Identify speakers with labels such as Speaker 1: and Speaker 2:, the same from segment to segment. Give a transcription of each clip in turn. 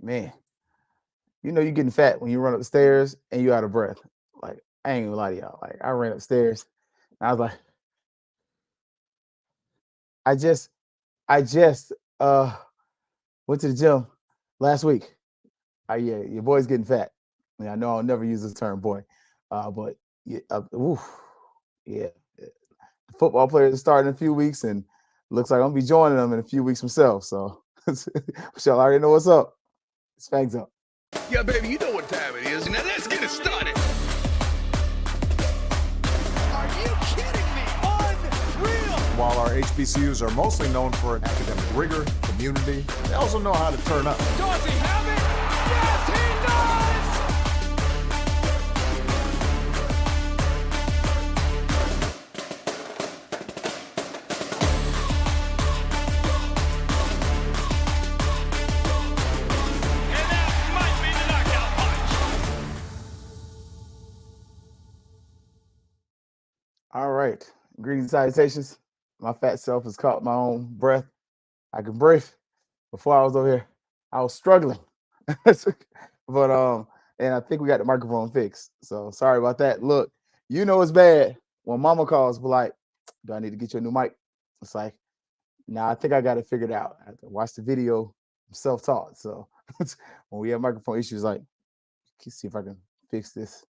Speaker 1: man, you're getting fat when you run up the stairs and you out of breath. Like, I ain't gonna lie to y'all. Like, I ran upstairs and I was like, I just, I just went to the gym last week. Yeah, your boy's getting fat. I know I'll never use this term, boy, but yeah, oof, yeah. The football players are starting in a few weeks, and looks like I'm gonna be joining them in a few weeks myself. So, y'all already know what's up. It's Fangs up.
Speaker 2: Yeah, baby, you know what time it is. Now let's get it started.
Speaker 3: Are you kidding me? Unreal!
Speaker 4: While our HBCUs are mostly known for academic rigor, community, they also know how to turn up.
Speaker 3: Does he have it? Yes, he does!
Speaker 2: And that might be the knockout punch.
Speaker 1: All right. Greetings and salutations. My fat self has caught my own breath. I can breathe. Before I was over here, I was struggling. But and I think we got the microphone fixed. So sorry about that. Look, it's bad when mama calls, but like, do I need to get you a new mic? It's like, nah, I think I got it figured out. I have to watch the video. I'm self-taught. So when we have microphone issues, like, let's see if I can fix this.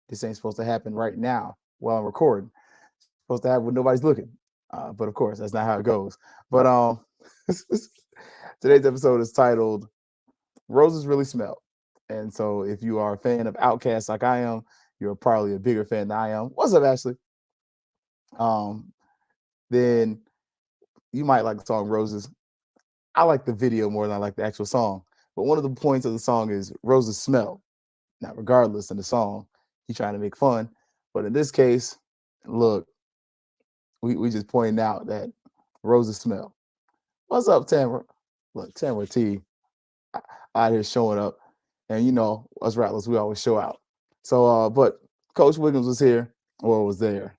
Speaker 1: This ain't supposed to happen right now while I'm recording. It's supposed to happen when nobody's looking. But of course, that's not how it goes. But today's episode is titled "Roses Really Smell." And so, if you are a fan of Outkast like I am, you're probably a bigger fan than I am. What's up, Ashley? Then you might like the song "Roses." I like the video more than I like the actual song. But one of the points of the song is roses smell. Now, regardless of the song, he's trying to make fun. But in this case, look, we just pointed out that roses smell. What's up, Tamara? Look, Tamara T out here showing up. And us rattlers, we always show out. So but Coach Wiggins was here or was there.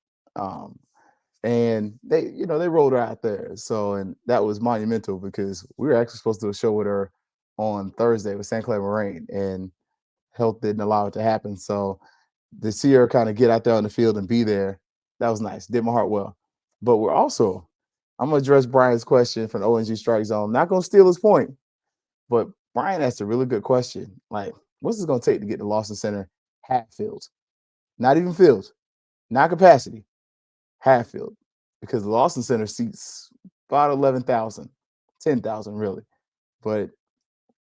Speaker 1: And they rolled her out there. So, and that was monumental because we were actually supposed to do a show with her on Thursday with St. Clair Moraine, and health didn't allow it to happen. So to see her kind of get out there on the field and be there, that was nice. Did my heart well. But I'm gonna address Brian's question from the ONG Strike Zone. I'm not gonna steal his point, but Brian asked a really good question. Like, what's it gonna take to get the Lawson Center half filled? Not even filled, not capacity, half filled. Because the Lawson Center seats about 11,000, 10,000 really. But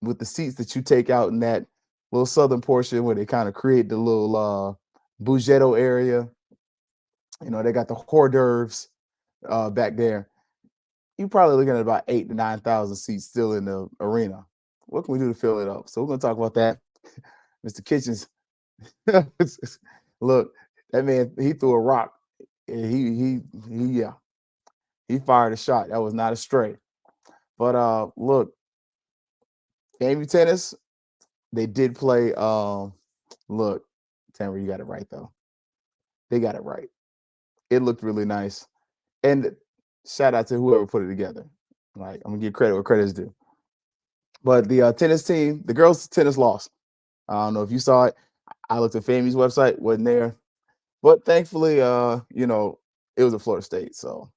Speaker 1: with the seats that you take out in that little southern portion where they kind of create the little Bougetto area, they got the hors d'oeuvres back there. You're probably looking at about 8,000 to 9,000 seats still in the arena. What can we do to fill it up? So we're gonna talk about that. Mr. Kitchens, look, that man, he threw a rock. He fired a shot. That was not a stray. But look, FAMU tennis, they did play. Look, Tamara, you got it right though. They got it right. It looked really nice. And shout out to whoever put it together. Like, I'm gonna give credit where credit's due. But the tennis team, the girls' tennis lost. I don't know if you saw it. I looked at FAMU's website, wasn't there. But thankfully, it was a Florida State. So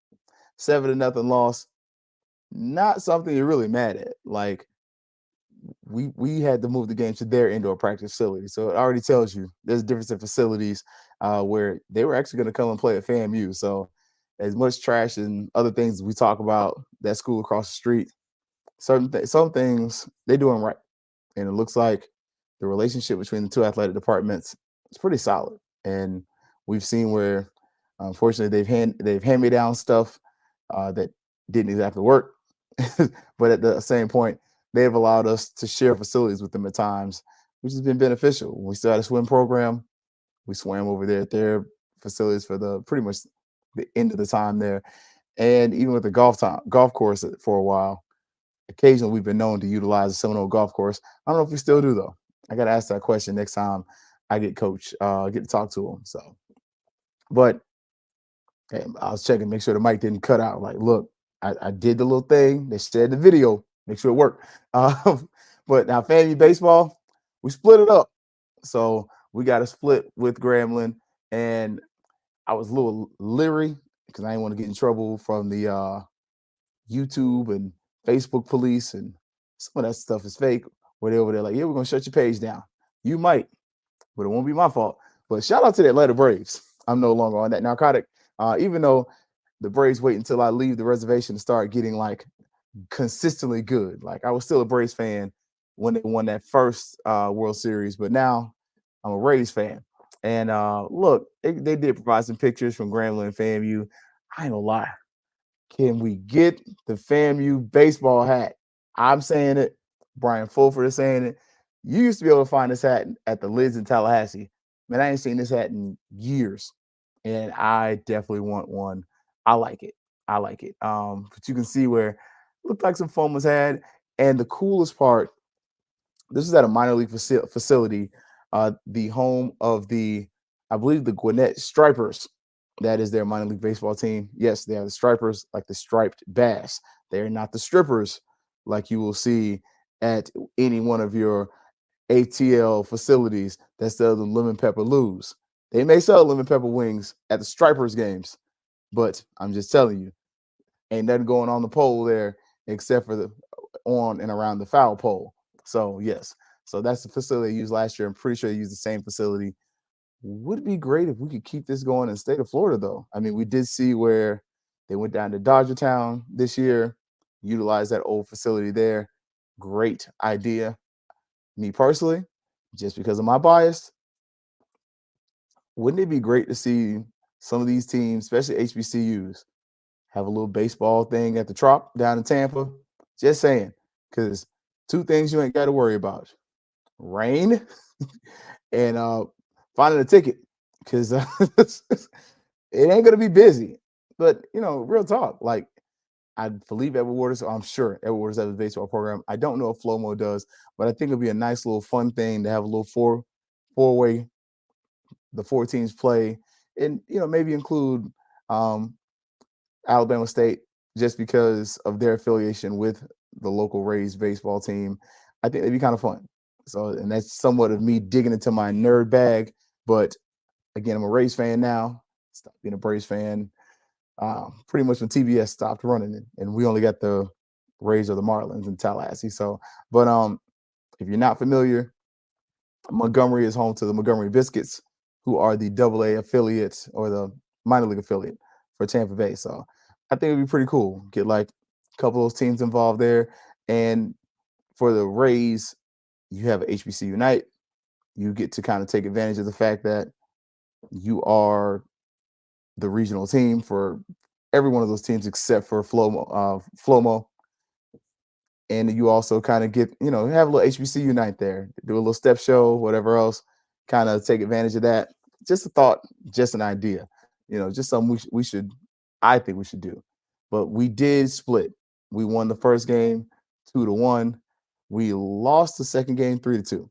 Speaker 1: 7-0 loss. Not something you're really mad at. Like, we had to move the game to their indoor practice facility. So it already tells you there's a difference in facilities where they were actually going to come and play at FAMU. So as much trash and other things we talk about, that school across the street, some things they're doing right. And it looks like the relationship between the two athletic departments is pretty solid. And we've seen where, unfortunately, they've hand me down stuff that didn't exactly work. But at the same point, they've allowed us to share facilities with them at times, which has been beneficial. When we started a swim program, we swam over there at their facilities for the pretty much the end of the time there. And even with the golf course for a while, occasionally we've been known to utilize the Seminole golf course. I don't know if we still do though. I got to ask that question next time I get to talk to him. So, but hey, I was checking, make sure the mic didn't cut out. Like, look, I did the little thing. They said the video, make sure it worked. But now FAMU baseball, we split it up. So we got a split with Grambling, and I was a little leery because I didn't want to get in trouble from the YouTube and Facebook police, and some of that stuff is fake. Where they over there like, yeah, we're gonna shut your page down. You might, but it won't be my fault. But shout out to the Atlanta Braves. I'm no longer on that narcotic. Even though the Braves wait until I leave the reservation to start getting like consistently good. Like I was still a Braves fan when they won that first World Series, but now I'm a Rays fan. And look, they did provide some pictures from Grambling and FAMU. I ain't gonna lie. Can we get the FAMU baseball hat? I'm saying it. Brian Fulford is saying it. You used to be able to find this hat at the Lids in Tallahassee. Man, I ain't seen this hat in years, and I definitely want one. I like it. I like it. But you can see where it looked like some foam was had, and the coolest part, this is at a minor league facility, the home of the, I believe, the Gwinnett Stripers. That is their minor league baseball team. Yes, they are the Stripers, like the striped bass. They are not the strippers like you will see at any one of your ATL facilities that sell the lemon pepper loos. They may sell lemon pepper wings at the Stripers games, but I'm just telling you, ain't nothing going on the pole there except for the on and around the foul pole. So yes, so that's the facility they used last year. I'm pretty sure they used the same facility. Would be great if we could keep this going in the state of Florida, though. I mean, we did see where they went down to Dodger Town this year, utilize that old facility there. Great idea. Me personally, just because of my bias, wouldn't it be great to see some of these teams, especially HBCUs, have a little baseball thing at the Trop down in Tampa? Just saying, because two things you ain't got to worry about: rain and finding a ticket, because it ain't gonna be busy. But real talk, like I believe Edward Waters, I'm sure Edward Waters has a baseball program. I don't know if Flomo does, but I think it'll be a nice little fun thing to have a little four-way, the four teams play, and maybe include um, Alabama State just because of their affiliation with the local Rays baseball team. I think it'd be kind of fun. So, and that's somewhat of me digging into my nerd bag. But again, I'm a Rays fan now. Stopped being a Braves fan pretty much when TBS stopped running it, and we only got the Rays or the Marlins in Tallahassee. So, but if you're not familiar, Montgomery is home to the Montgomery Biscuits, who are the AA affiliate or the minor league affiliate for Tampa Bay. So I think it'd be pretty cool. Get like a couple of those teams involved there. And for the Rays, you have HBC Unite. You get to kind of take advantage of the fact that you are the regional team for every one of those teams except for Flomo. And you also kind of get, have a little HBC Unite there, do a little step show, whatever else, kind of take advantage of that. Just a thought, just an idea, just something we should, I think we should do. But we did split. We won the first game 2-1. We lost the second game 3-2,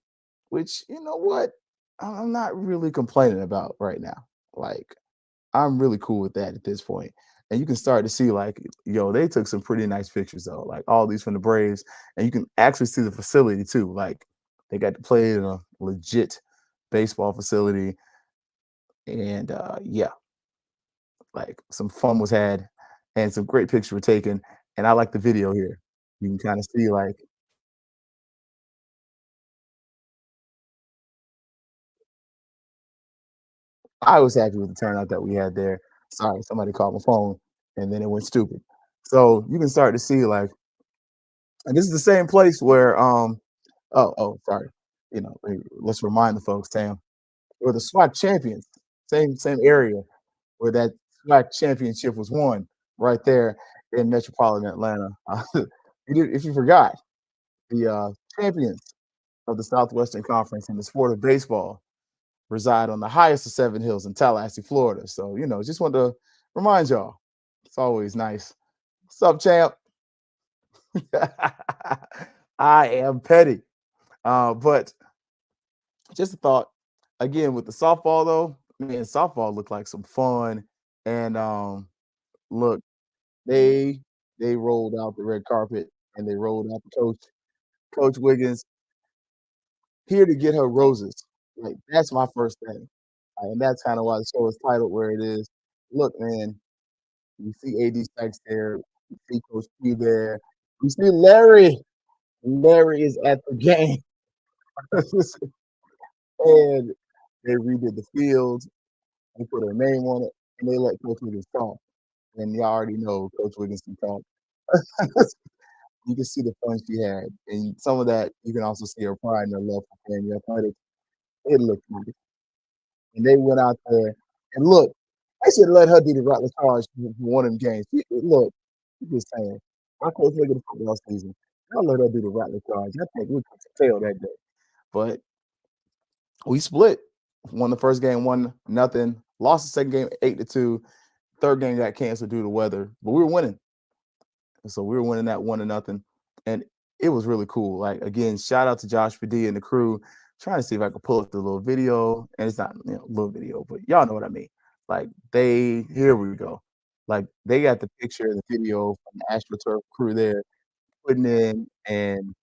Speaker 1: which, you know what, I'm not really complaining about right now. Like, I'm really cool with that at this point. And you can start to see like, they took some pretty nice pictures though, like all these from the Braves, and you can actually see the facility too. Like they got to play in a legit baseball facility, and yeah, like some fun was had, and some great pictures were taken. And I like the video here. You can kind of see like I was happy with the turnout that we had there. Sorry, somebody called my phone, and then it went stupid. So you can start to see like, and this is the same place where sorry. Let's remind the folks, Tam, we're the SWAT champions. Same area where that SWAT championship was won, right there in metropolitan Atlanta. If you forgot, the champions of the Southwestern Conference in the sport of baseball reside on the highest of seven hills in Tallahassee, Florida. So, just wanted to remind y'all. It's always nice. What's up, champ? I am petty. But just a thought. Again, with the softball though, man, softball looked like some fun. And look, they they rolled out the red carpet and they rolled out the coach. Coach Wiggins here to get her roses. Like that's my first thing, and that's kind of why the show is titled where it is. Look, man, you see AD Sykes there, you see Coach P there, you see Larry. Larry is at the game, and they redid the field. They put her name on it, and they let Coach Wiggins talk. And y'all already know Coach Wiggins can talk. You can see the fun she had, and some of that you can also see her pride and her love for FAMU athletics. It looked nice, and they went out there and look. I should let her do the Rattler charge for one of them games. Look, I'm just saying, my coach look at the football season. I'll let her do the Rattler charge. I think we could fail that day, but we split. Won the first game, 1-0. Lost the second game, 8-2. Third game got canceled due to weather, but we were winning. So we were winning that 1-0, and it was really cool. Like again, shout out to Josh Padilla and the crew. Trying to see if I could pull up the little video, and it's not little video, but y'all know what I mean. Like here we go. Like they got the picture and the video from the AstroTurf crew there putting in, and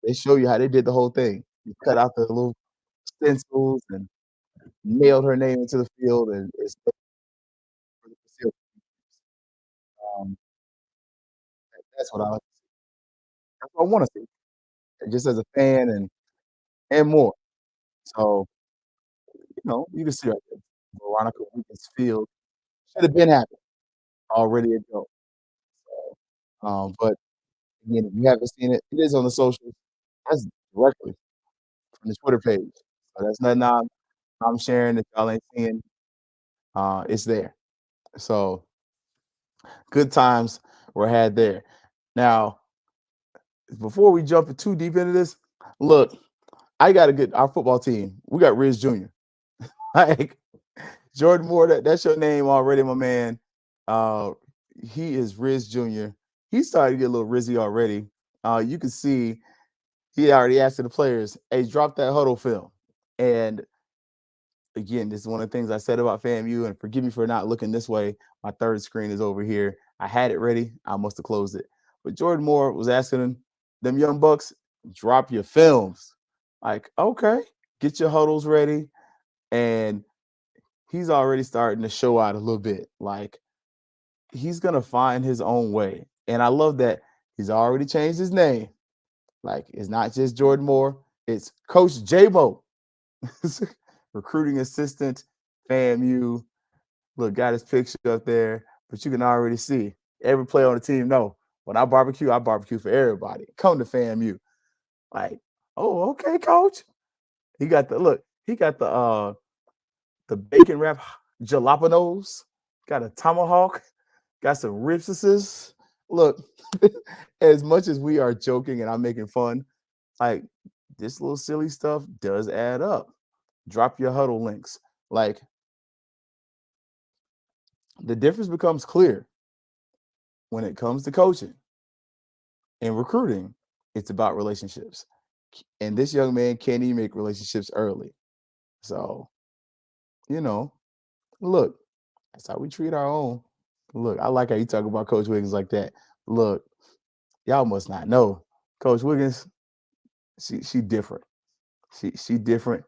Speaker 1: they show you how they did the whole thing. You cut out the little stencils and nailed her name into the field, and it's for the facility. Um, that's what I like. That's what I want to see, just as a fan and more. So you can see right there, Veronica Wiggins field should have been happening already ago. But again, if you haven't seen it, it is on the socials. That's directly from the Twitter page. So that's nothing I'm sharing if y'all ain't seeing. It's there. So good times were had there. Now, before we jump too deep into this, look, I got our football team. We got Riz Jr. Like Jordan Moore, that's your name already, my man. He is Riz Jr. He started to get a little rizzy already. You can see he already asked the players, hey, drop that huddle film. And again, this is one of the things I said about FAMU, and forgive me for not looking this way. My third screen is over here. I had it ready. I must have closed it. But Jordan Moore was asking them young bucks, drop your films. Like, okay, get your huddles ready. And he's already starting to show out a little bit. Like, he's going to find his own way. And I love that he's already changed his name. Like, it's not just Jordan Moore. It's Coach J-Mo. Recruiting assistant, FAMU. Look, got his picture up there. But you can already see every player on the team know when I barbecue for everybody. Come to FAMU. Like, oh, okay, coach. He got the bacon wrap jalapenos, got a tomahawk, got some ribses. Look, as much as we are joking and I'm making fun, like this little silly stuff does add up. Drop your huddle links. Like the difference becomes clear when it comes to coaching and recruiting. It's about relationships. And this young man can't even make relationships early. So, look, that's how we treat our own. Look, I like how you talk about Coach Wiggins like that. Look, y'all must not know. Coach Wiggins, she different. She different.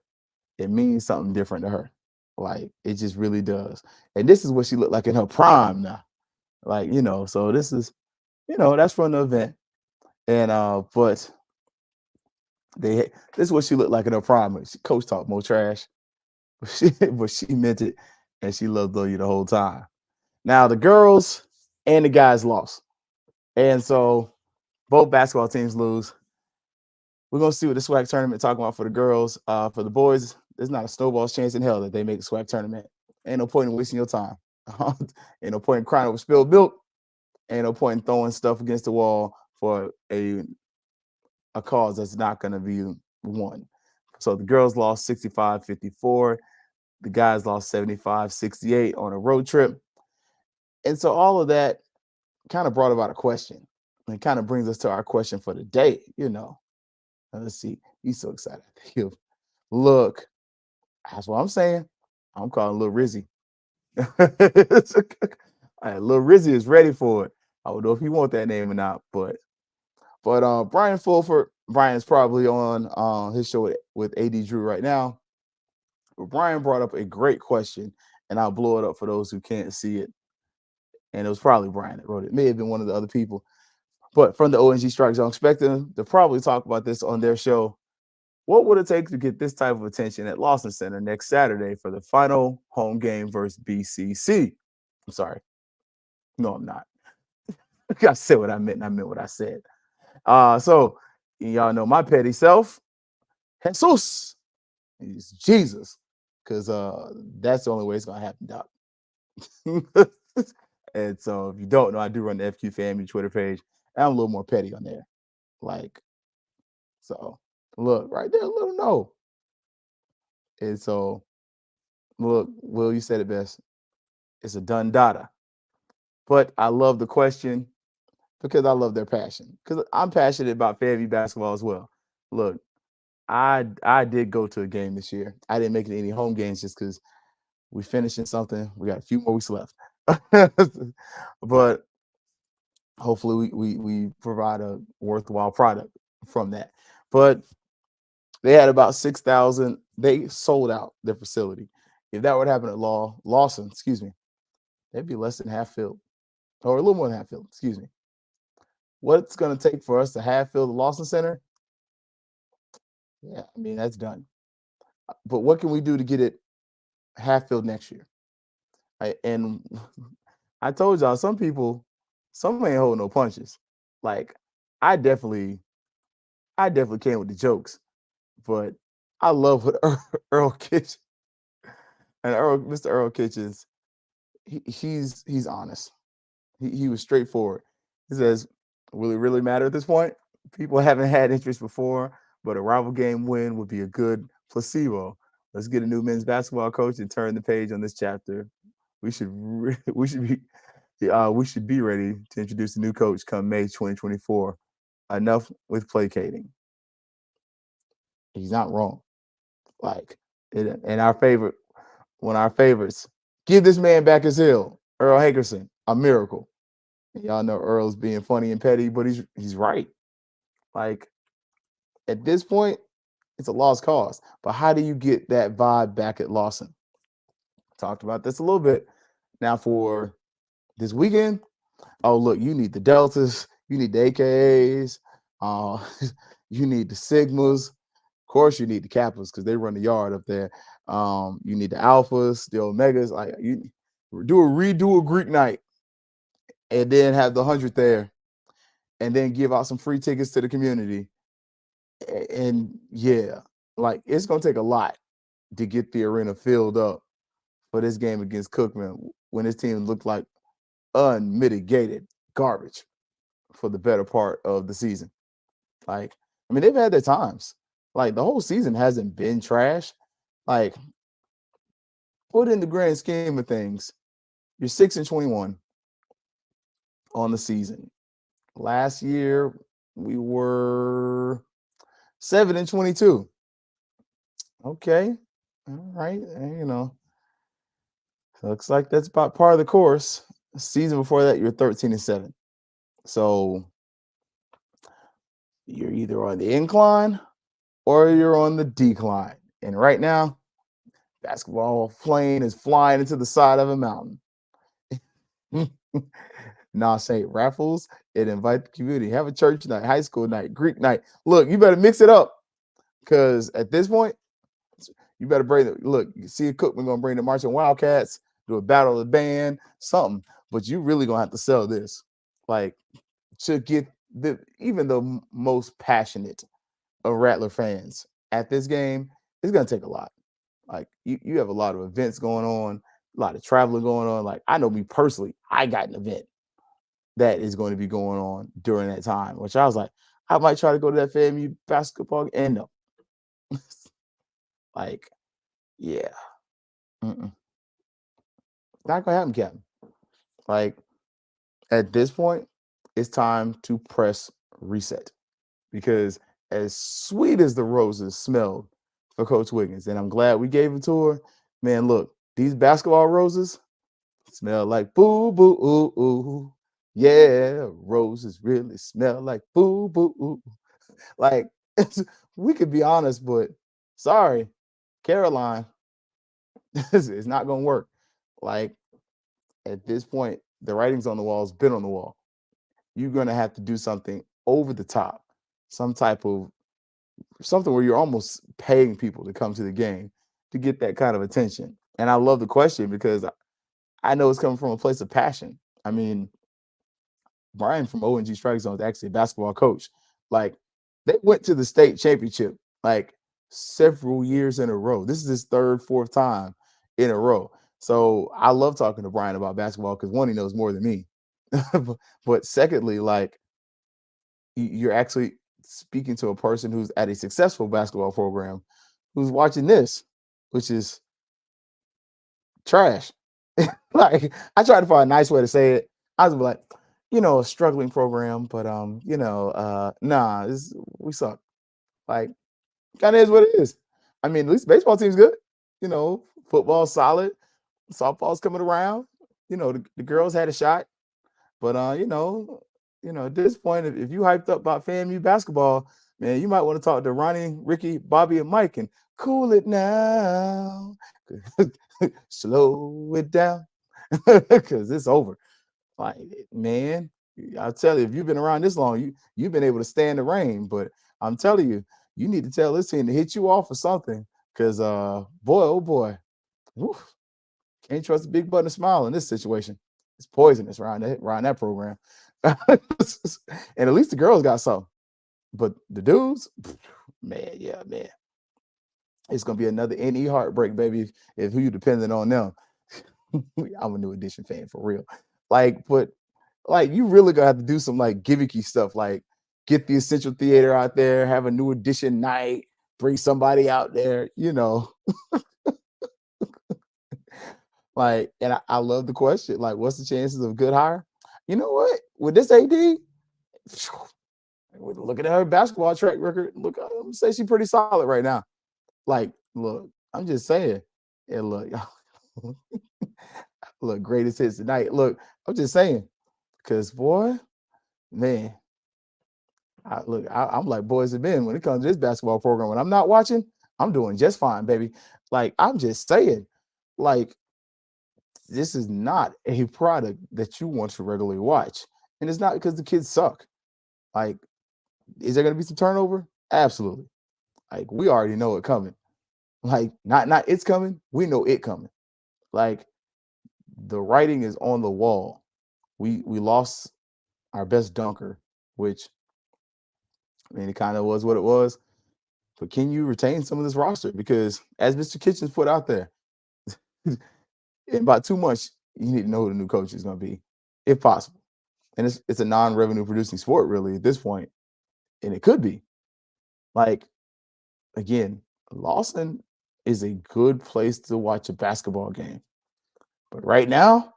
Speaker 1: It means something different to her. Like it just really does. And this is what she looked like in her prime now. Like, so this is, that's from the event. And but this is what she looked like in her prime. Coach talk more trash. But she meant it and she loved you the whole time. Now the girls and the guys lost. And so both basketball teams lose. We're gonna see what the SWAC tournament talking about for the girls. For the boys, there's not a snowball's chance in hell that they make the SWAC tournament. Ain't no point in wasting your time. Ain't no point in crying over spilled milk. Ain't no point in throwing stuff against the wall for a cause that's not gonna be won. So the girls lost 65-54. The guys lost 75-68 on a road trip. And so all of that kind of brought about a question. And it kind of brings us to our question for the day, Now, let's see. He's so excited. Look, that's what I'm saying. I'm calling Lil Rizzy. Lil Rizzy is ready for it. I don't know if he want that name or not, but But Brian Fulford, Brian's probably on his show with AD Drew right now. But Brian brought up a great question, and I'll blow it up for those who can't see it. And it was probably Brian that wrote it. It may have been one of the other people. But from the ONG Strike Zone, expecting them to probably talk about this on their show. What would it take to get this type of attention at Lawson Center next Saturday for the final home game versus BCC? I'm sorry. No, I'm not. I said what I meant, and I meant what I said. So y'all know my petty self, Jesus. He's Jesus. Because that's the only way it's gonna happen, Doc. And so if you don't know, I do run the FQ FAMU Twitter page. And I'm a little more petty on there. Like, so look, right there, let them know. And so look, Will, you said it best. It's a done data. But I love the question because I love their passion. Because I'm passionate about FAMU basketball as well. Look, I did go to a game this year. I didn't make it any home games just because we finishing something. We got a few more weeks left. But hopefully we provide a worthwhile product from that. But they had about 6,000. They sold out their facility. If that would happen at Lawson, excuse me, they'd be less than half filled, or a little more than half filled, excuse me. What it's going to take for us to half fill the Lawson Center, yeah, I mean, that's done. But what can we do to get it half filled next year? And I told y'all, some ain't holding no punches. Like, I definitely came with the jokes, but I love what Earl Kitchens and Mr. Earl Kitchens, he's honest. He was straightforward. He says, will it really matter at this point? People haven't had interest before, but a rival game win would be a good placebo. Let's get a new men's basketball coach and turn the page on this chapter. We should be ready to introduce a new coach come May 2024. Enough with placating. He's not wrong. Like, and our favorite, one of our favorites, give this man back his heel, Earl Hankerson, a miracle. And y'all know Earl's being funny and petty, but he's right. Like, at this point, it's a lost cause. But how do you get that vibe back at Lawson? Talked about this a little bit. Now for this weekend, oh, look, you need the Deltas, you need the AKAs, you need the Sigmas. Of course, you need the Kappas because they run the yard up there. You need the Alphas, the Omegas. Like, you redo a Greek night and then have the 100 there and then give out some free tickets to the community. And yeah, like, it's going to take a lot to get the arena filled up for this game against Cookman when his team looked like unmitigated garbage for the better part of the season. Like, I mean, they've had their times. Like, the whole season hasn't been trash. Like, put in the grand scheme of things, you're 6-21 on the season. Last year, we were 7-22. Okay. All right. You know, looks like that's about part of the course. The season before that, you're 13-7. So you're either on the incline or you're on the decline. And right now, basketball plane is flying into the side of a mountain. Nah, say raffles and invite the community. Have a church night, high school night, Greek night. Look, you better mix it up because at this point, you better bring it. Look, you see a Cook, we're going to bring the Marching Wildcats, do a battle of the band, something. But you really going to have to sell this. Like, to get even the most passionate of Rattler fans at this game, it's going to take a lot. Like, you have a lot of events going on, a lot of traveling going on. Like, I know me personally, I got an event that is going to be going on during that time, which I was like, I might try to go to that FAMU basketball and no. Like, yeah. Not going to happen, Captain. Like, at this point, it's time to press reset because as sweet as the roses smelled for Coach Wiggins, and I'm glad we gave it to her, man, look, these basketball roses smell like boo, boo, ooh, ooh. Yeah, roses really smell like boo boo. Like we could be honest, but sorry, Caroline, it's not gonna work. Like at this point, the writing's on the wall, has been on the wall. You're gonna have to do something over the top, some type of something where you're almost paying people to come to the game to get that kind of attention. And I love the question because I know it's coming from a place of passion. I mean, Brian from ONG Strike Zone is actually a basketball coach. Like they went to the state championship like several years in a row. This is his third, fourth time in a row. So I love talking to Brian about basketball because one, he knows more than me. But secondly, like you're actually speaking to a person who's at a successful basketball program who's watching this, which is trash. Like I tried to find a nice way to say it. I was like, a struggling program, but nah, we suck. Like kind of is what it is. I mean, at least baseball team's good. Football's solid. Softball's coming around. The girls had a shot, but at this point, if you hyped up about FAMU basketball, man, you might want to talk to Ronnie, Ricky, Bobby, and Mike and cool it now, slow it down, because it's over. Like, man, I'll tell you, if you've been around this long, you've been able to stand the rain. But I'm telling you, you need to tell this team to hit you off or something, because boy, oh boy, woof, can't trust a big button to smile in this situation. It's poisonous around that program. And at least the girls got some. But the dudes, man, yeah, man. It's gonna be another NE heartbreak, baby, if who you depending on them. I'm a New Edition fan for real. But you really gonna have to do some like gimmicky stuff, like get the Essential Theater out there, have a New Edition night, bring somebody out there, and I love the question. Like, what's the chances of good hire? You know what? With this AD, looking at her basketball track record, look, I'm gonna say she's pretty solid right now. Like, look, I'm just saying. And look, look, greatest hits tonight. Look, I'm just saying, because boy, man, I'm like boys and men when it comes to this basketball program. When I'm not watching, I'm doing just fine, baby. Like, I'm just saying, like, this is not a product that you want to regularly watch. And it's not because the kids suck. Like, is there gonna be some turnover? Absolutely. Like, we already know it coming. Like, not it's coming, we know it coming. Like, the writing is on the wall. We lost our best dunker, which I mean it kind of was what it was. But can you retain some of this roster? Because as Mr. Kitchens put out there, in about 2 months, you need to know who the new coach is going to be, if possible. And it's a non-revenue producing sport, really, at this point. And it could be. Like, again, Lawson is a good place to watch a basketball game. But right now,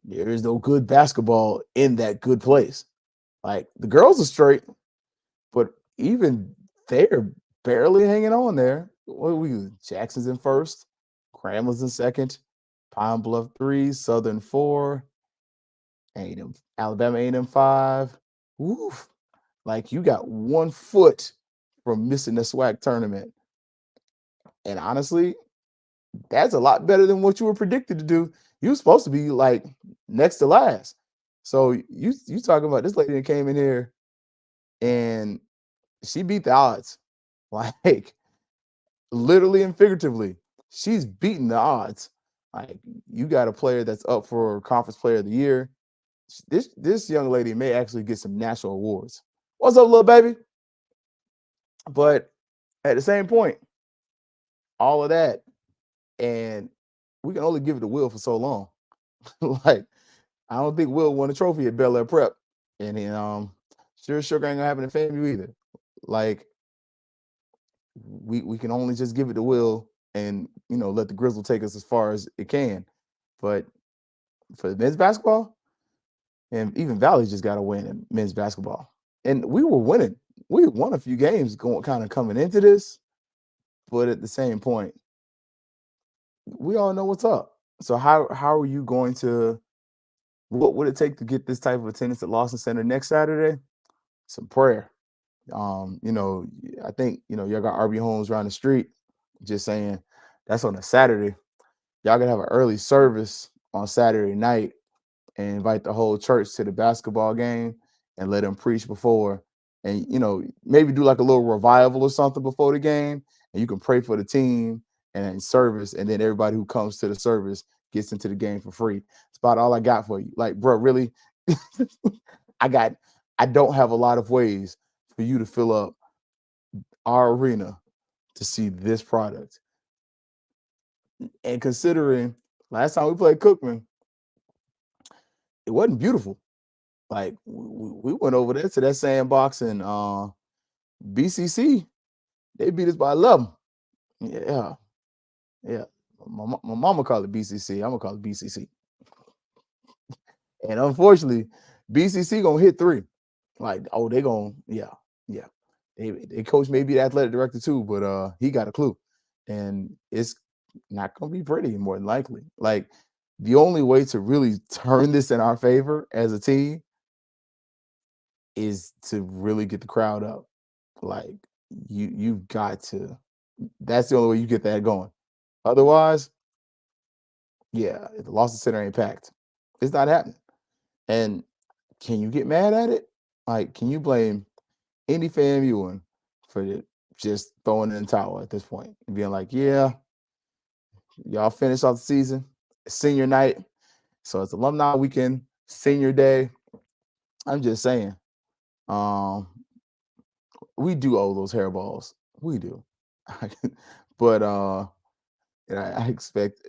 Speaker 1: there is no good basketball in that good place. Like, the girls are straight, but even they're barely hanging on there. What are we? Jackson's in first, Cramlin's in second, Pine Bluff 3, Southern 4, A&M, Alabama A&M 5. Woof. Like, you got 1 foot from missing the SWAC tournament. And honestly, that's a lot better than what you were predicted to do. You were supposed to be like next to last. So you talking about this lady that came in here and she beat the odds. Like, literally and figuratively, she's beating the odds. Like, you got a player that's up for Conference Player of the Year. This young lady may actually get some national awards. What's up, little baby? But at the same point, all of that, and we can only give it to Will for so long. Like, I don't think Will won a trophy at Bel Air Prep, and then sure ain't gonna happen in FAMU either. Like, we can only just give it to Will and let the Grizzle take us as far as it can. But for the men's basketball, and even Valley just got to win in men's basketball. And we were winning. We won a few games coming into this, but at the same point, we all know what's up. So how are you going to what would it take to get this type of attendance at Lawson Center next Saturday? Some prayer. I think y'all got RB homes around the street. Just saying, that's on a Saturday. Y'all gonna have an early service on Saturday night and invite the whole church to the basketball game and let them preach before, and maybe do like a little revival or something before the game, and you can pray for the team and then service, and then everybody who comes to the service gets into the game for free. It's about all I got for you. Like, bro, really, I don't have a lot of ways for you to fill up our arena to see this product. And considering last time we played Cookman, it wasn't beautiful. Like, we went over there to that sandbox and BCC, they beat us by 11. Yeah. My mama called it BCC. I'm gonna call it BCC. And unfortunately, BCC gonna hit 3. Like, oh, they gonna, yeah. They coach may be the athletic director too, but he got a clue, and it's not gonna be pretty more than likely. Like, the only way to really turn this in our favor as a team is to really get the crowd up. Like, you've got to. That's the only way you get that going. Otherwise, yeah, if the Lawson Center ain't packed, it's not happening. And can you get mad at it? Like, can you blame any FAMUan for just throwing in the towel at this point and being like, yeah, y'all finish off the season, senior night, so it's alumni weekend, senior day. I'm just saying, we do owe those hairballs. We do. But I expect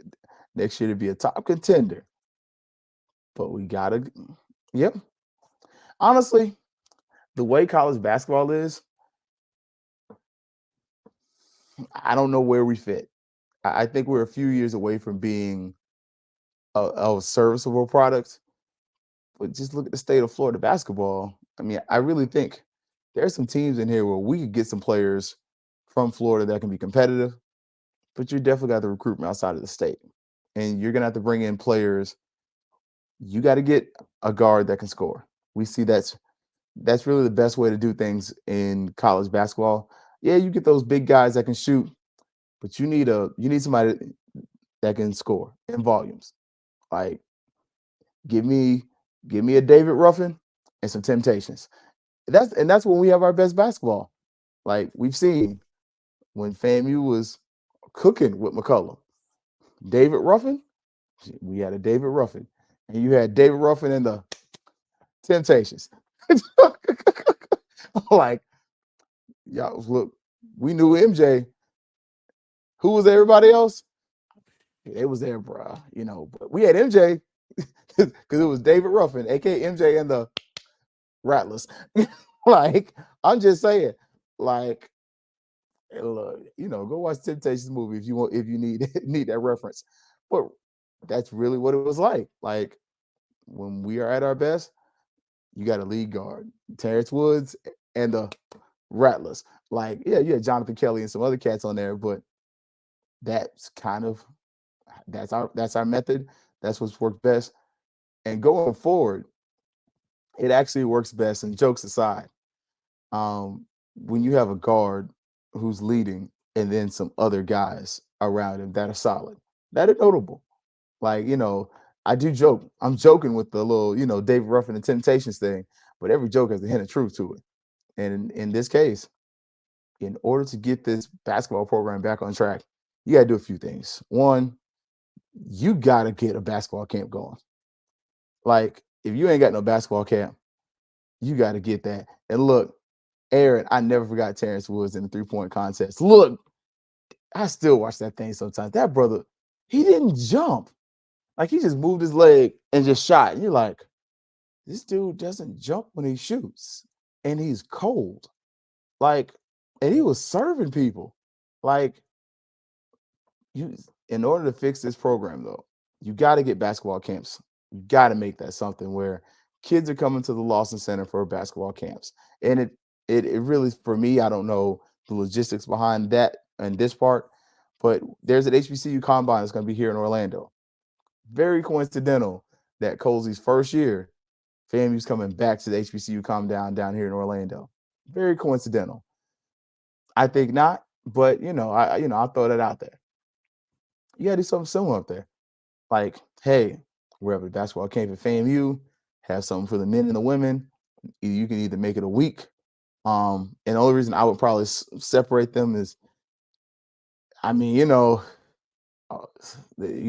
Speaker 1: next year to be a top contender. But we gotta, yep. Honestly, the way college basketball is, I don't know where we fit. I think we're a few years away from being a serviceable product. But just look at the state of Florida basketball. I mean, I really think there's some teams in here where we could get some players from Florida that can be competitive, but you definitely got the recruitment outside of the state. And you're going to have to bring in players. You got to get a guard that can score. We see that's really the best way to do things in college basketball. Yeah, you get those big guys that can shoot, but you need somebody that can score in volumes. Like, give me a David Ruffin and some Temptations. That's when we have our best basketball. Like, we've seen when FAMU was cooking with McCullough. David Ruffin, we had a David Ruffin, and you had David Ruffin and the Temptations. Like, y'all, look, we knew MJ. Who was everybody else? They was there, bro. But we had MJ because it was David Ruffin, aka MJ and the Rattlers. Like, I'm just saying, like, look, go watch Temptations movie if you need that reference. But that's really what it was like. Like, when we are at our best, you got a lead guard, Terrence Woods and the Rattlers. Like, yeah, you had Jonathan Kelly and some other cats on there, but that's our method. That's what's worked best. And going forward, it actually works best. And jokes aside, when you have a guard who's leading and then some other guys around him that are solid, that is notable. Like, I do joke. I'm joking with the little, David Ruffin and Temptations thing, but every joke has a hint of truth to it. And in this case, in order to get this basketball program back on track, you got to do a few things. One, you got to get a basketball camp going. Like, if you ain't got no basketball camp, you got to get that. And look, Aaron, I never forgot Terrence Woods in the 3-point contest. Look, I still watch that thing sometimes. That brother, he didn't jump. Like, he just moved his leg and just shot. And you're like, this dude doesn't jump when he shoots. And he's cold. Like, and he was serving people. Like, in order to fix this program, though, you got to get basketball camps. You got to make that something where kids are coming to the Lawson Center for basketball camps. And it really, for me, I don't know the logistics behind that and this part, but there's an HBCU combine that's going to be here in Orlando. Very coincidental that Colsey's first year, FAMU's coming back to the HBCU calm down here in Orlando. Very coincidental. I think not, but I'll throw that out there. You gotta do something similar up there. Like, hey, we're having a basketball camp at FAMU, have something for the men and the women. You can either make it a week. And the only reason I would probably separate them is, I mean, you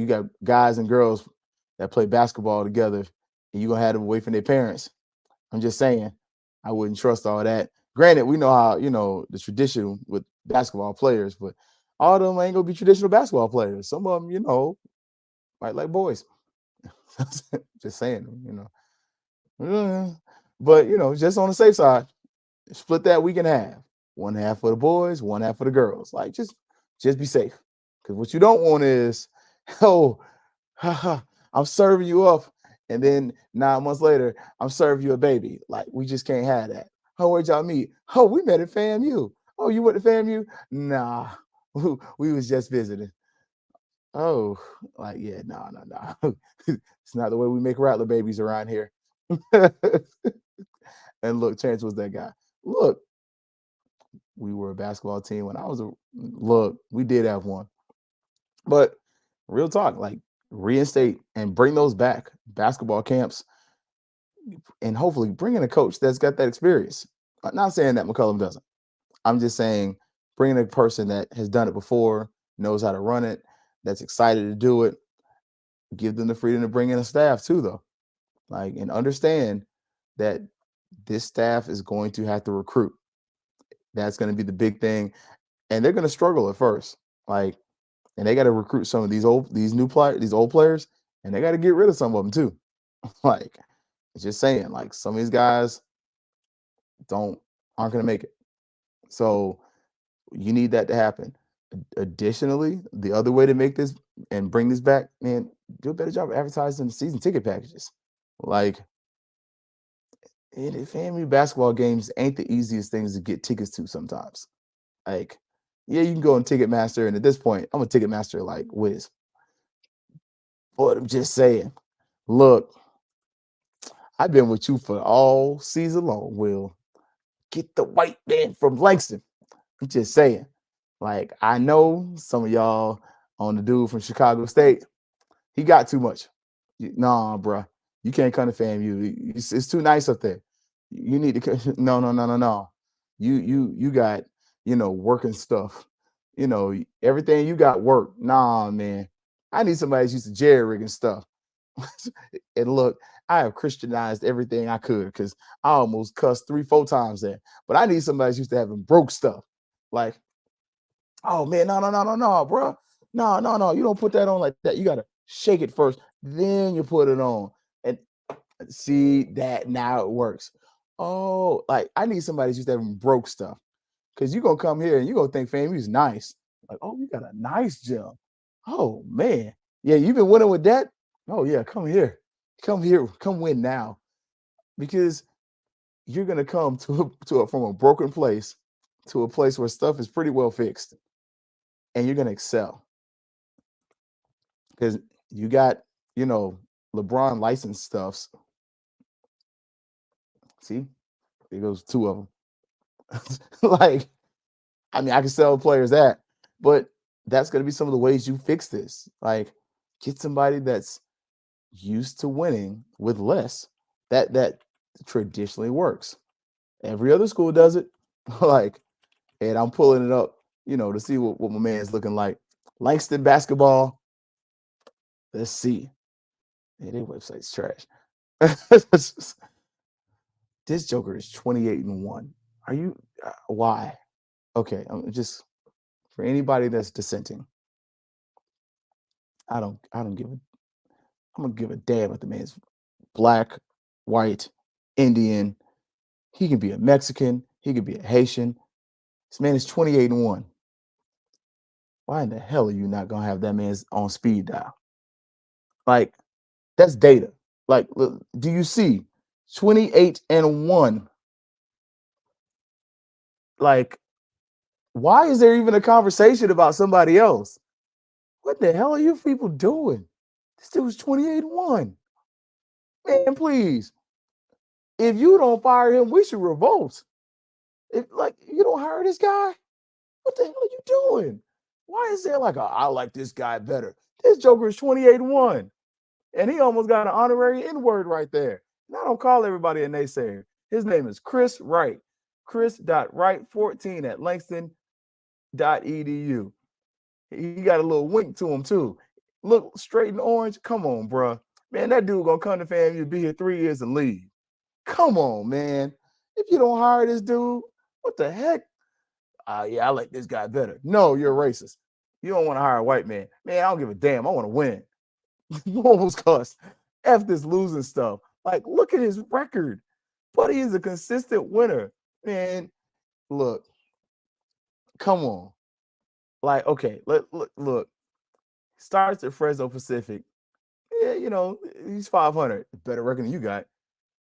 Speaker 1: got guys and girls that play basketball together, and you're gonna have them away from their parents. I'm just saying, I wouldn't trust all that. Granted, we know how the tradition with basketball players, but all of them ain't gonna be traditional basketball players. Some of them, might like boys. Just saying, But just on the safe side, split that week in half. One half for the boys, one half for the girls. Like just be safe. Because what you don't want is, oh, I'm serving you up, and then 9 months later, I'm serving you a baby. Like, we just can't have that. Oh, where'd y'all meet? Oh, we met at FAMU. Oh, you went to FAMU? Nah, we was just visiting. Oh, like, yeah, no. It's not the way we make rattler babies around here. And look, Terrence was that guy. Look, we were a basketball team when I was we did have one. But real talk, like, reinstate and bring those back, basketball camps, and hopefully bring in a coach that's got that experience. I'm not saying that McCullum doesn't. I'm just saying bring in a person that has done it before, knows how to run it, that's excited to do it. Give them the freedom to bring in a staff too, though. Like, and understand that this staff is going to have to recruit. That's going to be the big thing. And they're going to struggle at first. Like, and they got to recruit some of these old players, and they got to get rid of some of them too. Like, just saying, like, some of these guys aren't going to make it. So you need that to happen. Additionally, the other way to make this and bring this back, man, do a better job of advertising the season ticket packages. Like, FAMU basketball games ain't the easiest things to get tickets to sometimes. Like, yeah, you can go on Ticketmaster, and at this point, I'm a Ticketmaster like whiz. But I'm just saying, look, I've been with you for all season long, Will. Get the white man from Langston. I'm just saying. Like, I know some of y'all on the dude from Chicago State, he got too much. Nah, bro. You can't come to FAMU. It's too nice up there. You need to no. You got, working stuff. Everything you got work. Nah, man. I need somebody that's used to jerry rigging stuff. And look, I have Christianized everything I could because I almost cussed 3-4 times there. But I need somebody that's used to having broke stuff. Like, oh man, no, bro. No. You don't put that on like that. You gotta shake it first, then you put it on. And see that now it works. Oh, like, I need somebody that's used to having broke stuff. Because you're gonna come here and you're gonna think FAMU's nice. Like, oh, you got a nice gym. Oh man. Yeah, you've been winning with that. Oh yeah, come here. Come win now. Because you're gonna come from a broken place to a place where stuff is pretty well fixed. And you're gonna excel. Because you got, LeBron licensed stuffs. See, there goes 2 of them. Like, I mean, I can sell players that, but that's going to be some of the ways you fix this. Like, get somebody that's used to winning with less. That traditionally works. Every other school does it. Like, and I'm pulling it up, to see what my man's looking like. Langston basketball. Let's see. Yeah, their website's trash. This Joker is 28-1. Are you? Why? Okay, just for anybody that's dissenting. I don't give a. I'm gonna give a damn if the man's black, white, Indian. He can be a Mexican. He could be a Haitian. This man is 28-1. Why in the hell are you not gonna have that man's on speed dial? Like, that's data. Like, look, do you see 28-1? Like, why is there even a conversation about somebody else? What the hell are you people doing? This dude was 28-1. Man, please. If you don't fire him, we should revolt. If like you don't hire this guy, what the hell are you doing? Why is there like I like this guy better? This Joker is 28-1. And he almost got an honorary N-word right there. And I don't call everybody a naysayer. His name is Chris Wright. Chris.Wright14 at Langston.edu. He got a little wink to him too. Look straight and orange. Come on, bro. Man, that dude gonna come to FAMU, be here 3 years and leave. Come on, man. If you don't hire this dude, what the heck? Yeah, I like this guy better. No, you're racist. You don't want to hire a white man. Man, I don't give a damn. I want to win. Almost cussed. F this losing stuff. Like, look at his record. But he's a consistent winner. Man, look. Come on. Like, okay, look. Starts at Fresno Pacific. Yeah, you know, he's 500. Better record than you got.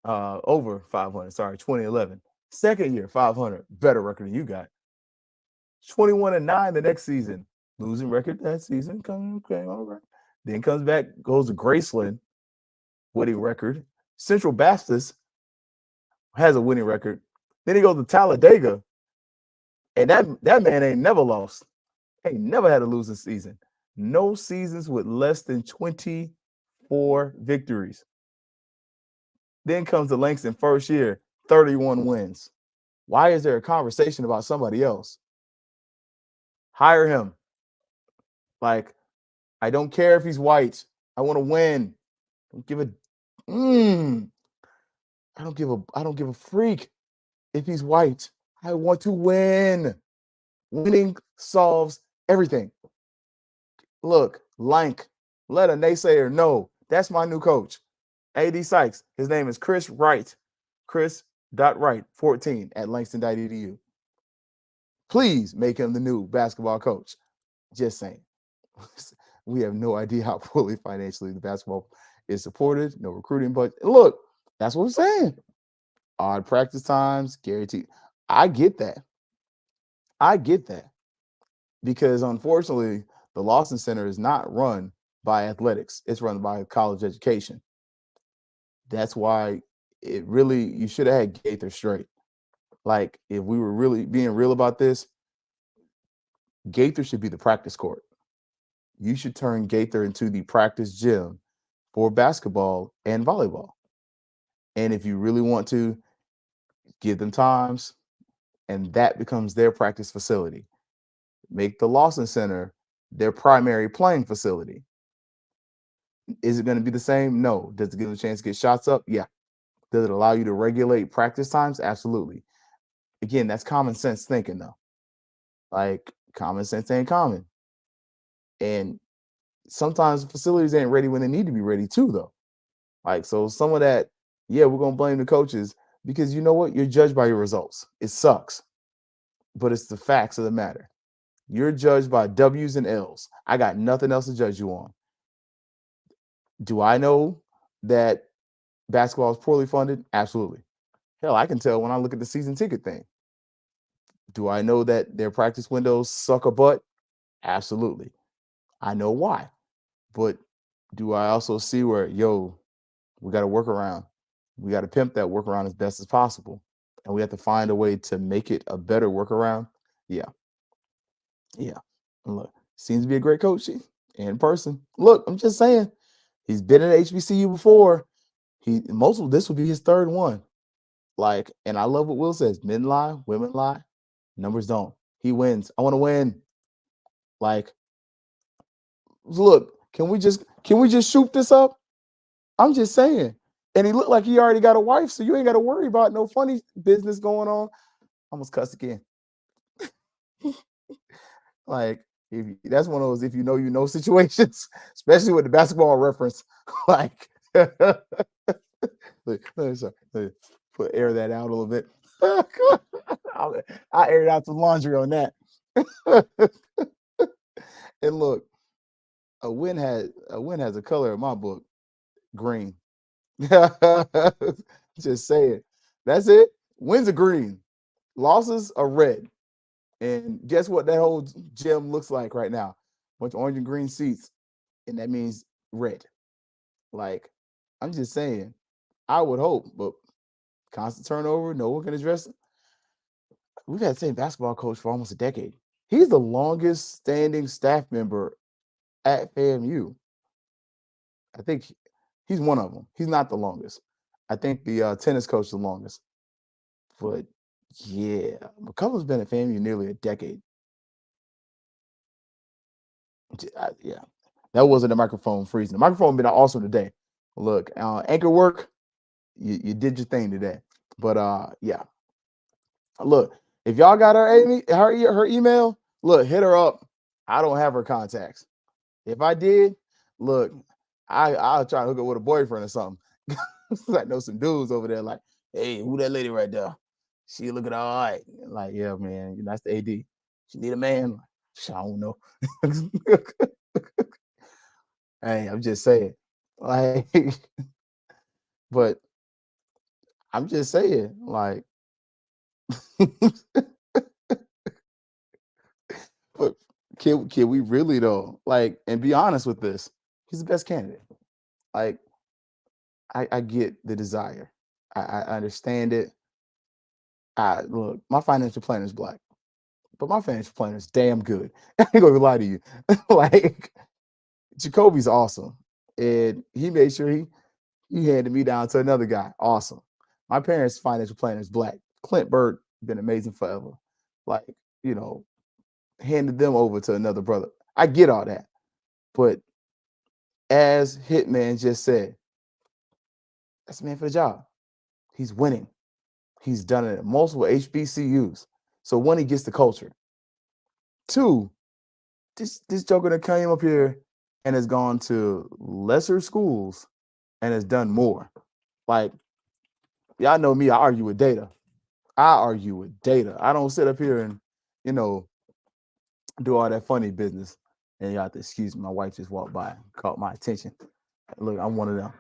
Speaker 1: Over 500. Sorry, 2011. Second year, 500. Better record than you got. 21-9 the next season. Losing record that season. Okay, all right. Then comes back, goes to Graceland, winning record. Central Baptist has a winning record. Then he goes to Talladega, and that man ain't never lost. Ain't never had a losing season. No seasons with less than 24 victories. Then comes to Langston first year, 31 wins. Why is there a conversation about somebody else? Hire him. Like, I don't care if he's white. I want to win. Don't give a I don't give a freak if he's white. I want to win. Winning solves everything. Look, Lank, let a naysayer know. That's my new coach. AD Sykes. His name is Chris Wright. Chris.Wright14 at Langston.edu. Please make him the new basketball coach. Just saying. We have no idea how fully financially the basketball is supported. No recruiting, but look, that's what I'm saying. Odd practice times, guaranteed. I get that. Because unfortunately, the Lawson Center is not run by athletics. It's run by college education. That's why you should have had Gaither straight. Like, if we were really being real about this, Gaither should be the practice court. You should turn Gaither into the practice gym for basketball and volleyball. And if you really want to, give them times, and that becomes their practice facility. Make the Lawson Center their primary playing facility. Is it going to be the same? No. Does it give them a chance to get shots up? Yeah. Does it allow you to regulate practice times? Absolutely. Again, that's common sense thinking, though. Like, common sense ain't common. And sometimes facilities ain't ready when they need to be ready too, though. Like, so some of that, yeah, we're going to blame the coaches because you know what? You're judged by your results. It sucks, but it's the facts of the matter. You're judged by W's and L's. I got nothing else to judge you on. Do I know that basketball is poorly funded? Absolutely. Hell, I can tell when I look at the season ticket thing. Do I know that their practice windows suck a butt? Absolutely. I know why. But do I also see where, we got to work around. We got to pimp that workaround as best as possible. And we have to find a way to make it a better workaround. Yeah. And look, seems to be a great coach in person. Look, I'm just saying, he's been at HBCU before. This will be his third one. Like, and I love what Will says: men lie, women lie, numbers don't. He wins. I want to win. Like, look, can we just shoot this up? I'm just saying. And he looked like he already got a wife, so you ain't got to worry about no funny business going on. Almost cussed again. Like, that's one of those if you know situations, especially with the basketball reference. Like, let me air that out a little bit. I aired out some laundry on that. And look, a win has a color in my book, green. Just say it. That's it. Wins are green, losses are red. And guess what that whole gym looks like right now? Bunch of orange and green seats, and that means red. Like, I'm just saying, I would hope, but constant turnover, no one can address it. We've had the same basketball coach for almost a decade. He's the longest standing staff member at FAMU. I think he's one of them. He's not the longest. I think the tennis coach is the longest. But yeah, McCullough's been at FAMU nearly a decade. Yeah, that wasn't a microphone freezing. The microphone been awesome today. Look, anchor work, you did your thing today. But yeah, look, if y'all got her email, look, hit her up. I don't have her contacts. If I did, look, I'll try to hook up with a boyfriend or something. I know some dudes over there like, hey, who that lady right there? She looking all right. Like, yeah, man, that's the AD. She need a man. I don't know. Hey, I'm just saying. Like, but I'm just saying, like, but can we really though? Like, and be honest with this, he's the best candidate. Like, I get the desire. I understand it. Look, my financial planner is black, but my financial planner is damn good. I ain't gonna lie to you. Like, Jacoby's awesome. And he made sure he handed me down to another guy. Awesome. My parents' financial planner is black. Clint Bird been amazing forever. Like, handed them over to another brother. I get all that. But as Hitman just said, that's the man for the job. He's winning. He's done it at multiple HBCUs. So one, he gets the culture. Two, this joker that came up here and has gone to lesser schools and has done more. Like, y'all know me, I argue with data. I don't sit up here and, do all that funny business. And y'all have to excuse me. My wife just walked by and caught my attention. Look, I'm one of them.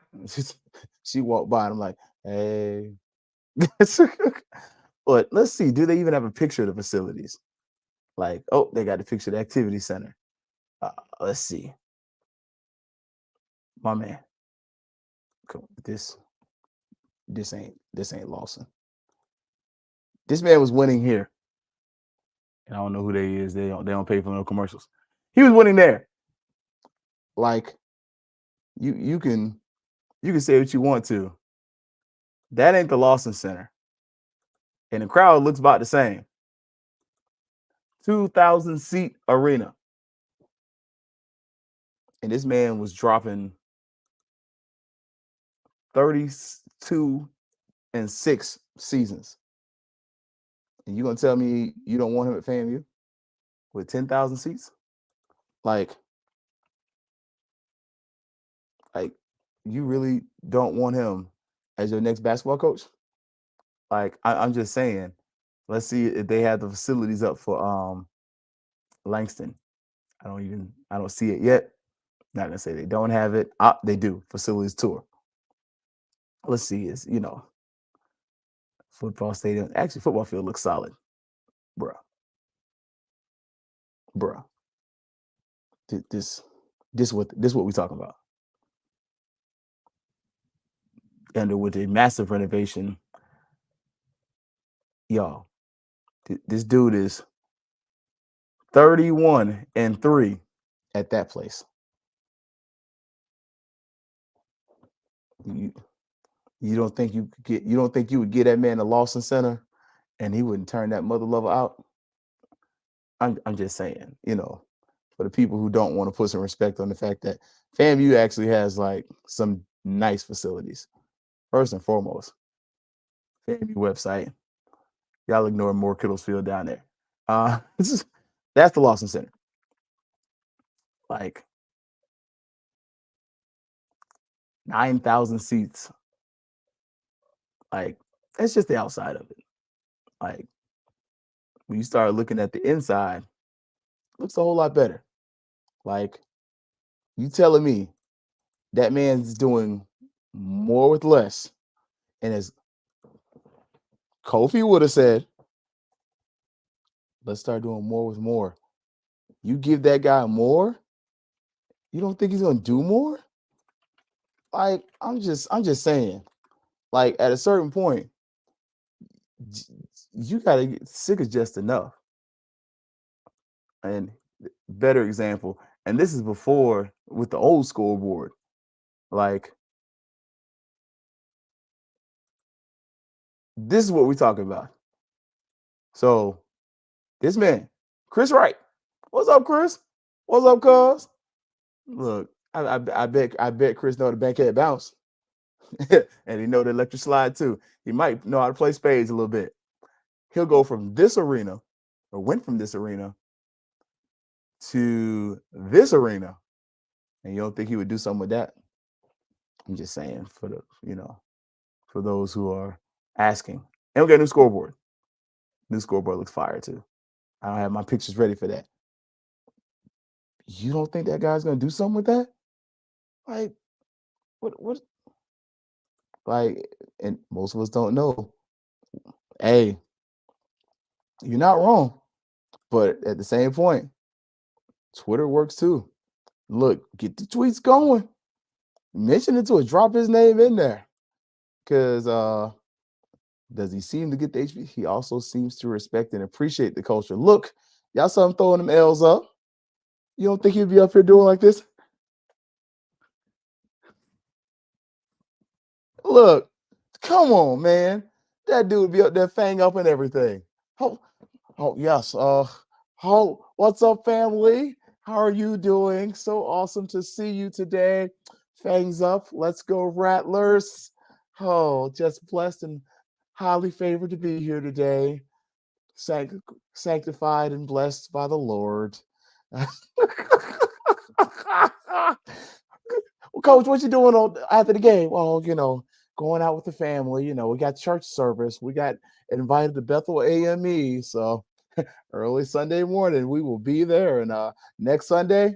Speaker 1: She walked by and I'm like, hey. But let's see, do they even have a picture of the facilities? Like, oh, they got a picture of the activity center. Let's see. My man. This ain't Lawson. This man was winning here. And I don't know who they is. They don't pay for no commercials. He was winning there. Like, you can say what you want to. That ain't the Lawson Center. And the crowd looks about the same. 2,000 seat arena. And this man was dropping 32 and 6 seasons. And you gonna tell me you don't want him at FAMU with 10,000 seats? Like you really don't want him as your next basketball coach? Like, I'm just saying, let's see if they have the facilities up for Langston. I don't see it yet. Not gonna say they don't have it. They do. Facilities tour. Let's see. Is football stadium. Actually, football field looks solid, bruh. This what we talking about. And with a massive renovation, y'all, this dude is 31-3 at that place. You don't think you would get that man the Lawson Center and he wouldn't turn that mother lover out? I'm just saying, for the people who don't want to put some respect on the fact that FAMU actually has like some nice facilities. First and foremost, FAMU website. Y'all ignore Moore Kittles Field down there. That's the Lawson Center. Like 9,000 seats. Like, that's just the outside of it. Like, when you start looking at the inside, it looks a whole lot better. Like, you telling me that man's doing more with less. And as Kofi would have said, let's start doing more with more. You give that guy more, you don't think he's gonna do more? Like, I'm just saying. Like at a certain point, you got to get sick of just enough. And better example, and this is before with the old scoreboard. Like this is what we're talking about. So this man, Chris Wright. What's up, Chris? What's up, cuz? Look, I bet Chris know how to backhand bounce. And he know the electric slide too. He might know how to play spades a little bit. He'll go from this arena, or went from this arena to this arena. And you don't think he would do something with that? I'm just saying for for those who are asking. And we got a new scoreboard. New scoreboard looks fire too. I don't have my pictures ready for that. You don't think that guy's gonna do something with that? Like, what like, and most of us don't know. Hey, you're not wrong. But at the same point, Twitter works too. Look, get the tweets going. Mention it to us. Drop his name in there. Because does he seem to get the HP? He also seems to respect and appreciate the culture. Look, y'all saw him throwing them L's up. You don't think he'd be up here doing like this? Look, come on, man. That dude would be up there fang up and everything. Oh yes. What's up, family? How are you doing? So awesome to see you today. Fangs up. Let's go, Rattlers. Oh, just blessed and highly favored to be here today. Sanctified and blessed by the Lord. Well, Coach, what you doing after the game? Well, going out with the family. We got church service. We got invited to Bethel AME. So early Sunday morning, we will be there. And next Sunday,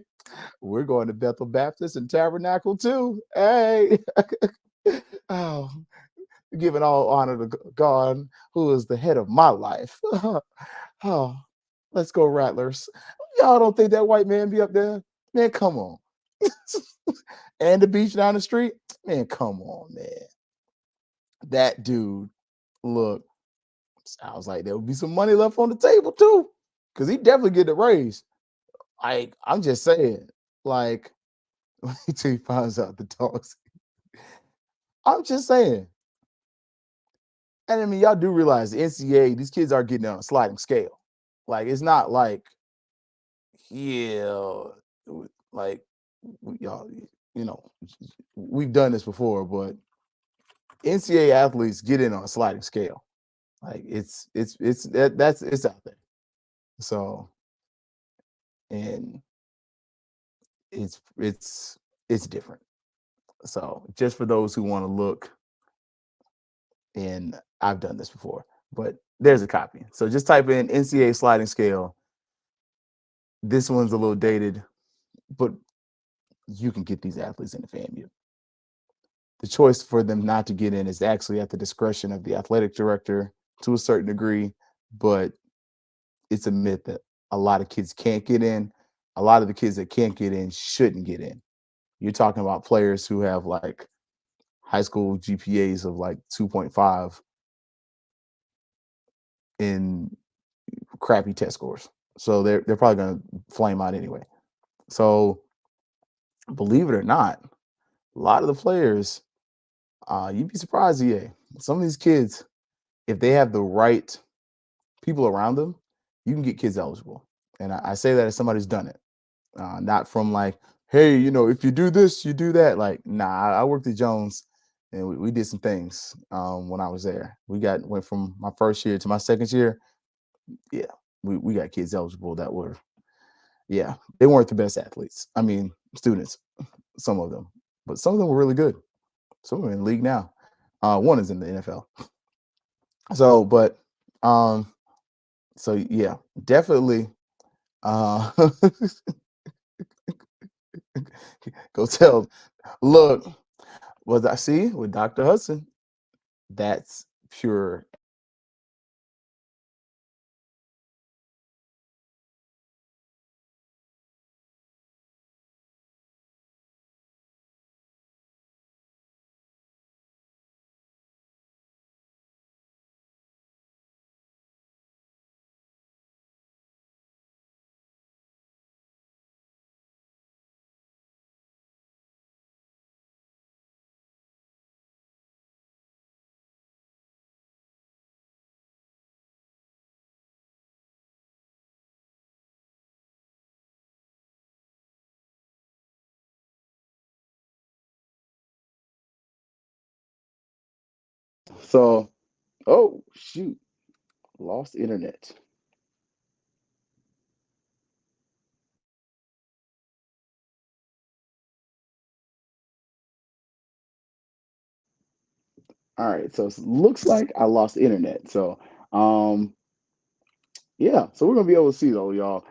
Speaker 1: we're going to Bethel Baptist and Tabernacle too. Hey, oh, giving all honor to God, who is the head of my life. Oh, let's go, Rattlers. Y'all don't think that white man be up there? Man, come on. And the beach down the street? Man, come on, man. That dude, look, sounds like there would be some money left on the table too. Because he definitely get a raise. Like, I'm just saying, like, until he finds out the dogs. I'm just saying. And I mean, y'all do realize the NCAA, these kids are getting on a sliding scale. Like, it's not like, yeah, like, y'all, we've done this before, but NCAA athletes get in on a sliding scale. Like, it's out there. So, and it's different. So, just for those who want to look, and I've done this before, but there's a copy. So just type in NCAA sliding scale. This one's a little dated, but you can get these athletes in the FAMU. The choice for them not to get in is actually at the discretion of the athletic director to a certain degree, but it's a myth that a lot of kids can't get in. A lot of the kids that can't get in shouldn't get in. You're talking about players who have like high school GPAs of like 2.5 in crappy test scores. So they're probably going to flame out anyway. So believe it or not, a lot of the players, you'd be surprised, EA. Some of these kids, if they have the right people around them, you can get kids eligible. And I say that as somebody who's done it. Not from like, hey, if you do this, you do that. Like, nah, I worked at Jones and we did some things when I was there. Went from my first year to my second year. Yeah, we got kids eligible that were, yeah, they weren't the best athletes. I mean, students, some of them, but some of them were really good. Some are in the league now. One is in the NFL. So, but so yeah, definitely go tell. Look, what I see with Dr. Hudson, that's pure So, oh shoot, lost internet. All right, so it looks like I lost internet. So, um, yeah, so we're gonna be able to see though, y'all.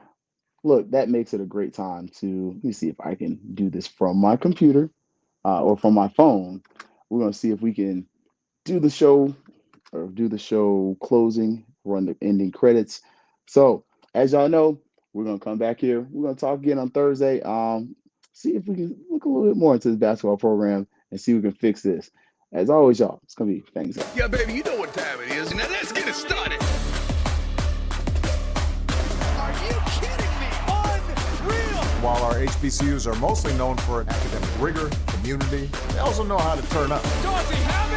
Speaker 1: Look, that makes it a great time to let me see if I can do this from my computer or from my phone. We're gonna see if we can do the show or do the show closing, run the ending credits. So, as y'all know, we're gonna come back here. We're gonna talk again on Thursday. See if we can look a little bit more into this basketball program and see if we can fix this. As always, y'all, it's gonna be Fangs up.
Speaker 2: Yeah, baby, you know what time it is. Now let's get it started.
Speaker 3: Are you kidding me? Unreal.
Speaker 4: While our HBCUs are mostly known for academic rigor, community, they also know how to turn up.
Speaker 2: Dorsey, how